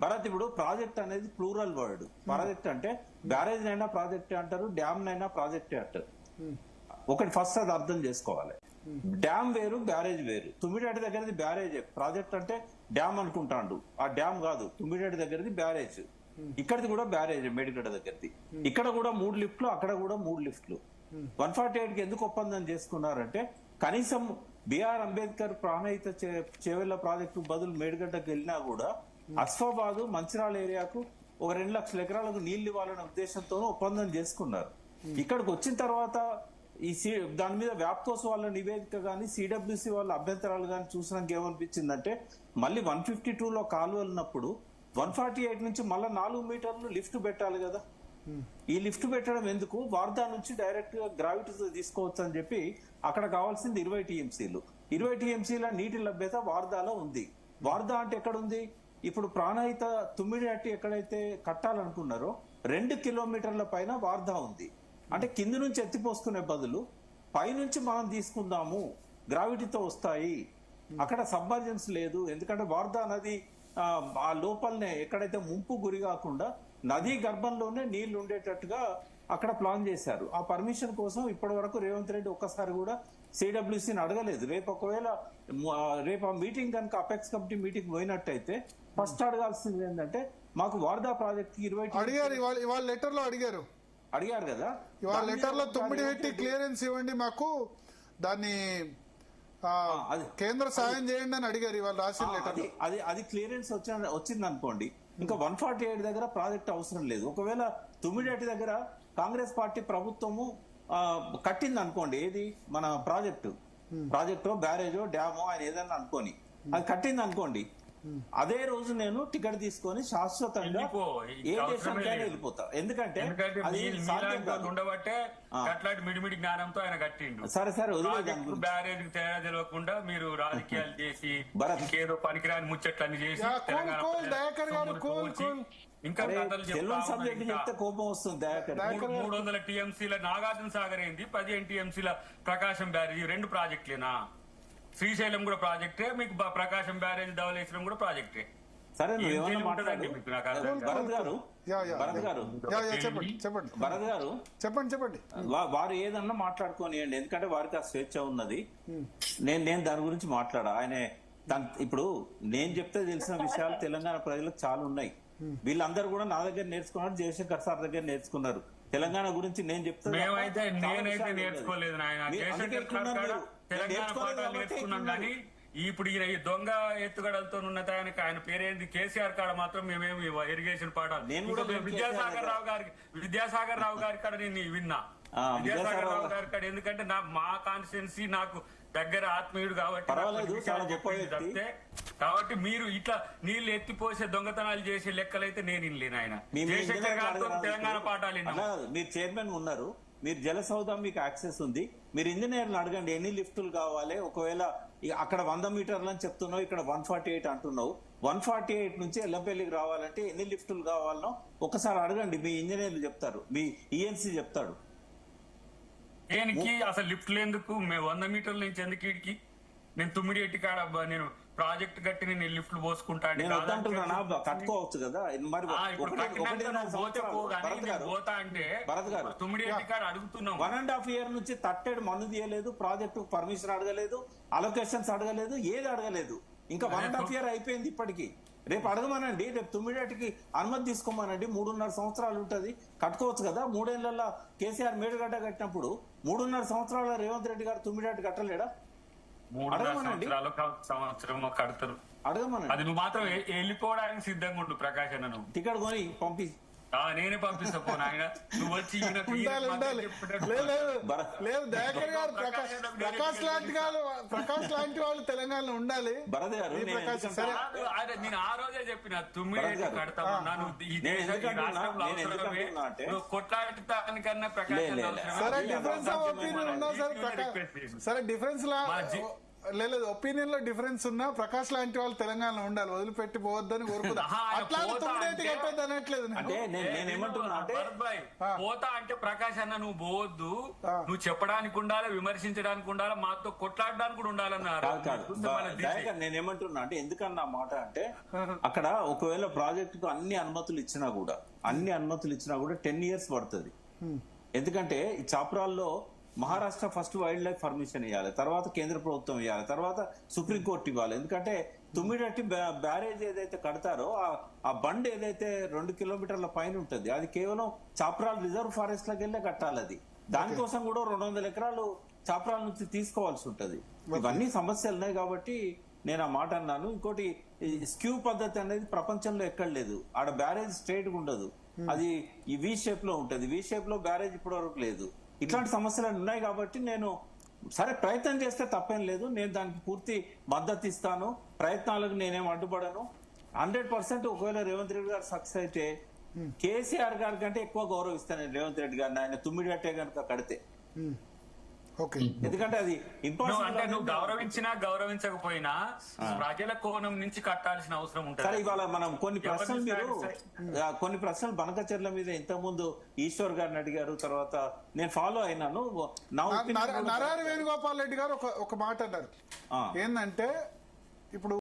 భరత్ ఇప్పుడు ప్రాజెక్ట్ అనేది plural word. Project అంటే బ్యారేజ్ అయినా ప్రాజెక్ట్ అంటారు, డ్యామ్ అయినా ప్రాజెక్టే అంటారు. ఒకటి ఫస్ట్ అది అర్థం చేసుకోవాలి. డ్యామ్ వేరు, బ్యారేజ్ వేరు. తుమ్మిడిహట్టి దగ్గరది బ్యారేజ్. ప్రాజెక్ట్ అంటే డ్యామ్ అనుకుంటాండు, ఆ డ్యామ్ కాదు. తుమ్మిడిహట్టి దగ్గరది బ్యారేజ్, ఇక్కడిది కూడా బ్యారేజ్. మేడిగడ్డ దగ్గరది ఇక్కడ కూడా 3 లిఫ్ట్లు, అక్కడ కూడా 3 లిఫ్ట్లు. 148 కి ఎందుకు ఒప్పందం చేసుకున్నారంటే కనీసం బిఆర్ అంబేద్కర్ ప్రాణహిత చేవెళ్ల ప్రాజెక్టు బదులు మేడిగడ్డకు వెళ్ళినా కూడా అస్ఫాబాద్ మంచిరాల ఏరియాకు ఒక 2 లక్షల ఎకరాలకు నీళ్లు ఇవ్వాలనే ఉద్దేశంతో ఒప్పందం చేసుకున్నారు. ఇక్కడికి వచ్చిన తర్వాత ఈ దాని మీద వ్యాప్కోస్ వాళ్ళ నివేదిక కానీ సిడబ్ల్యూసి వాళ్ళ అభ్యంతరాలు కానీ చూసినాక ఏమనిపించిందంటే మళ్ళీ 152లో కాలువలున్నప్పుడు 148 నుంచి మళ్ళీ 4 మీటర్లు లిఫ్ట్ పెట్టాలి కదా. ఈ లిఫ్ట్ పెట్టడం ఎందుకు, వార్దా నుంచి డైరెక్ట్ గా గ్రావిటీతో తీసుకోవచ్చు అని చెప్పి అక్కడ కావాల్సింది 20 టీఎంసీలు. 20 టీఎంసీల నీటి లభ్యత వార్దాలో ఉంది. వార్దా అంటే ఎక్కడ ఉంది? ఇప్పుడు ప్రాణహిత తుమ్మిడిహట్టి ఎక్కడైతే కట్టాలనుకున్నారో 2 కిలోమీటర్ల పైన వార్దా ఉంది. అంటే కింది నుంచి ఎత్తిపోసుకునే బదులు పైనుంచి మనం తీసుకుందాము, గ్రావిటీతో వస్తాయి. అక్కడ సబ్మర్జెన్స్ లేదు, ఎందుకంటే వార్దా నది ఆ లోపలనే ఎక్కడైతే ముంపు గురి కాకుండా నదీ గర్భంలోనే నీళ్లు ఉండేటట్టుగా అక్కడ ప్లాన్ చేశారు. ఆ పర్మిషన్ కోసం ఇప్పటి వరకు రేవంత్ రెడ్డి ఒక్కసారి కూడా సిడబ్ల్యూసీని అడగలేదు. రేపు ఒకవేళ రేపు ఆ మీటింగ్ కనుక అపెక్స్ కమిటీ మీటింగ్ పోయినట్టయితే ఫస్ట్ అడగాల్సింది ఏంటంటే మాకు వార్దా ప్రాజెక్ట్ 20 అడిగారు, లెటర్ లో అడిగారు కదా, ఇవాళ లెటర్ లో తుమ్మిడిహట్టి క్లియరెన్స్ ఇవ్వండి మాకు, దాన్ని కేంద్ర సాయం చేయండి అని అడిగారు ఇవాళ రాసిన లెటర్. అది క్లియరెన్స్ వచ్చింది అనుకోండి, ఇంకా 148 దగ్గర ప్రాజెక్ట్ అవసరం లేదు. ఒకవేళ తుమ్మిడిహట్టి దగ్గర కాంగ్రెస్ పార్టీ ప్రభుత్వము కట్టింది అనుకోండి, ఏది మన ప్రాజెక్టు బ్యారేజో డ్యామో ఆయన ఏదన్నా అనుకోని అది కట్టింది అనుకోండి, అదే రోజు నేను టికెట్ తీసుకొని శాశ్వతంగా ఏ దేశానికైనా వెళ్ళిపోతా. ఎందుకంటే ఉండబట్టే అట్లాంటి మిడిమిడి జ్ఞానంతో ఆయన కట్టిండు. సరే బ్యారేజ్ తేడా తెలియకుండా మీరు రాజకీయాలు చేసి ఏదో పనికిరాని ముచ్చట్లన్నీ చేసి ఇంకా చెప్తే కోపం వస్తుంది. 300 టీఎంసీల నాగార్జున సాగర్ అయింది, 15 టీఎంసీల ప్రకాశం బ్యారేజ్, 2 ప్రాజెక్టులేనా? శ్రీశైలం కూడా ప్రాజెక్టే, మీకు ప్రకాశం బ్యారేజ్ ధవళేశ్వరం కూడా ప్రాజెక్టే. సరే చెప్పండి. వారు ఏదన్నా మాట్లాడుకోనియండి, ఎందుకంటే వారికి ఆ స్వేచ్ఛ ఉన్నది. నేను దాని గురించి మాట్లాడా. ఆయన ఇప్పుడు నేను చెప్తే తెలిసిన విషయాలు తెలంగాణ ప్రజలకు చాలా ఉన్నాయి. వీళ్ళందరూ కూడా నా దగ్గర నేర్చుకున్నారు, జయశంకర్ సార్ దగ్గర నేర్చుకున్నారు. తెలంగాణ గురించి నేను చెప్తాను, నేనైతే నేర్చుకోలేదు నాయన. తెలంగాణ పాఠాలు నేర్చుకున్నాం కానీ ఇప్పుడు ఈ దొంగ ఎత్తుగడలతో ఉన్న ఆయన పేరేంది కేసీఆర్ కాడ మాత్రం మేమేమి ఇరిగేషన్ పాఠాలు విద్యాసాగర్ రావు గారి కాడ నేను విన్నా. విద్యాసాగర్ రావు గారి కాడ ఎందుకంటే మా కాన్స్టిట్యున్సీ నాకు దగ్గర ఆత్మీయుడు కాబట్టి మీరు ఇట్లా నీళ్లు ఎత్తిపోసే దొంగతనాలు చేసే లెక్కలైతే నేను ఇల్లేను. ఆయన జయశంకర్ గారితో తెలంగాణ పాఠాలు మీరు చైర్మన్ ఉన్నారు, మీరు జలసౌధ మీకు యాక్సెస్ ఉంది, మీరు ఇంజనీర్లు అడగండి ఎన్ని లిఫ్టులు కావాలి. ఒకవేళ అక్కడ 100 మీటర్లు అని చెప్తున్నావు, ఇక్కడ 148 అంటున్నావు, 148 నుంచి ఎల్లంపల్లికి రావాలంటే ఎన్ని లిఫ్టులు కావాలనో ఒకసారి అడగండి, మీ ఇంజనీర్లు చెప్తారు, మీ ఈఎన్సీ చెప్తాడు. దేనికి అసలు లిఫ్ట్లు ఎందుకు? 100 మీటర్ల నుంచి ఎందుకు ఇడికి? నేను తుమ్మిడిహట్టి కాడ నేను ప్రాజెక్ట్ కట్టి నేను లిఫ్ట్లు పోసుకుంటాను కట్టుకోవచ్చు కదా. మరి పోతా అంటే తుమ్మిడిహట్టి కాడ అడుగుతున్నాం. 1.5 year నుంచి తట్టేడు మన్ను తీయలేదు, ప్రాజెక్టు పర్మిషన్ అడగలేదు, అలొకేషన్స్ అడగలేదు, ఏది అడగలేదు. ఇంకా 1.5 year అయిపోయింది ఇప్పటికి. రేపు అడగమనండి, రేపు తుమ్మిడిహట్టికి అనుమతి తీసుకోమనండి. 3.5 సంవత్సరాలు ఉంటది, కట్టుకోవచ్చు కదా. 3 ఏళ్లలో కేసీఆర్ మేడిగడ్డ కట్టినప్పుడు 3.5 సంవత్సరాల రేవంత్ రెడ్డి గారు తుమ్మిడిహట్టి కట్టలేడా? 3 సంవత్సరం కడతారు, అడగమనండి. అది నువ్వు మాత్రం వెళ్ళిపోవడానికి సిద్ధంగా ఉండు ప్రకాష్ అన్న. నువ్వు టికెట్ కొని పంపి నేనే పంపిస్తా పోను. ఆయన నువ్వు వచ్చి ప్రకాష్ లాంటి వాళ్ళు తెలంగాణలో ఉండాలి. నేను ఆ రోజే చెప్పిన తుమ్మిడిహట్టి కడతామన్నా, నువ్వు ఈ రాష్ట్రంలో అవసరమే, నువ్వు కొట్లాడటానికన్నా ప్రకాష్ సరే డిఫరెన్స్ లేదు ఒపీనియన్ లో డిఫరెన్స్ ఉన్నా ప్రకాష్ లాంటి వాళ్ళు తెలంగాణలో ఉండాలి, వదిలిపెట్టి పోవద్దని కోరుకుంటా. అట్లా తుమ్మిడేటి కట్టేది అనట్లేదు నేను. అంటే నేనేమంటున్నా అంటే పోతా అంటే ప్రకాష్ అన్న నువ్వు పోవద్దు, నువ్వు చెప్పడానికి ఉండాలి, విమర్శించడానికి ఉండాలి, మాతో కొట్లాడడానికి కూడా ఉండాలన్నారు. దయాకర్ నేనేమంటున్నా అంటే ఎందుకన్నా మాట అంటే అక్కడ ఒకవేళ ప్రాజెక్టుకు అన్ని అనుమతులు ఇచ్చినా కూడా 10 years పడుతుంది. ఎందుకంటే ఈ చాప్రాల్లో Maharashtra first wildlife permission ఇవ్వాలి, తర్వాత కేంద్ర ప్రభుత్వం ఇవ్వాలి, తర్వాత సుప్రీంకోర్టు ఇవ్వాలి. ఎందుకంటే తుమ్మిడట్టి బ్యారేజ్ ఏదైతే కడతారో ఆ బండ్ ఏదైతే 2 కిలోమీటర్ల పైన ఉంటుంది అది కేవలం చాప్రాల్ రిజర్వ్ ఫారెస్ట్ లకి వెళ్ళే కట్టాలి. అది దానికోసం కూడా 200 ఎకరాలు చాప్రాల నుంచి తీసుకోవాల్సి ఉంటది. ఇవన్నీ సమస్యలు ఉన్నాయి కాబట్టి నేను ఆ మాట అన్నాను. ఇంకోటి స్క్యూ పద్ధతి అనేది ప్రపంచంలో ఎక్కడ లేదు. ఆడ బ్యారేజ్ స్ట్రైట్ గా ఉండదు, అది ఈ వి షేప్ లో ఉంటది. వి షేప్ లో బ్యారేజ్ ఇప్పటి వరకు లేదు. ఇట్లాంటి సమస్యలు ఉన్నాయి కాబట్టి నేను సరే ప్రయత్నం చేస్తే తప్పేం లేదు, నేను దానికి పూర్తి మద్దతు ఇస్తాను. ప్రయత్నాలకు నేనేం అడ్డుపడను. 100% ఒకవేళ రేవంత్ రెడ్డి గారు సక్సెస్ అయితే కేసీఆర్ గారి కంటే ఎక్కువ గౌరవిస్తాను నేను రేవంత్ రెడ్డి గారిని, ఆయన తుమ్మిడట్టే కనుక కడితే. ఎందుకంటే అది అంటే నువ్వు గౌరవించినా గౌరవించకపోయినా ప్రజల కోణం నుంచి కట్టాల్సిన అవసరం ఉంటుంది. సరే ఇవాళ మనం కొన్ని ప్రశ్నలు బనకచెర్ల మీద ఇంతకుముందు ఈశ్వర్ గారిని అడిగారు, తర్వాత నేను ఫాలో అయినాను. నారాయణ వేణుగోపాల్ రెడ్డి గారు ఒక మాట అన్నారు ఏంటంటే ఇప్పుడు